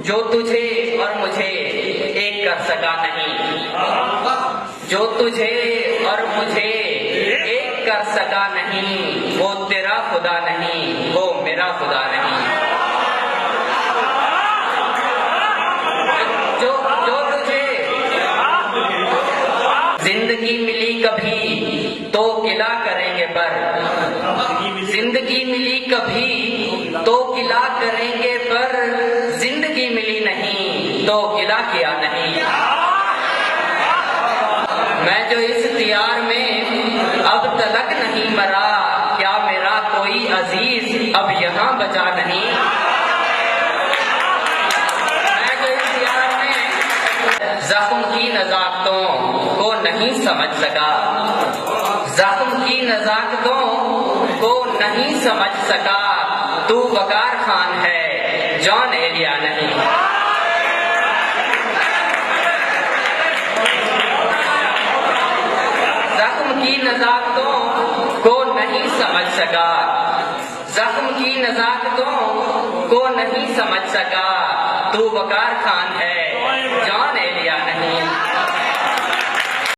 जो तुझे और मुझे एक कर सका नहीं, जो तुझे और मुझे एक कर सका नहीं, वो तेरा खुदा नहीं, वो मेरा खुदा नहीं। जो जो तुझे जिंदगी मिली कभी तो किला करेंगे पर, जिंदगी मिली कभी तो किला करेंगे पर, जिंदगी मिली नहीं तो किला किया नहीं। मैं जो इस तियार में अब तलक नहीं मरा, क्या मेरा कोई अजीज अब यहाँ बचा नहीं। मैं जो इस तियार में जख्म की नजाकतों को नहीं समझ सका, जख्म की नजाकतों को नहीं समझ सका, तू वकार खान है जॉन एलिया नहीं। जख्म की नजाकतों को नहीं समझ सका, जख्म की नजाकतों को नहीं समझ सका, तू वकार खान है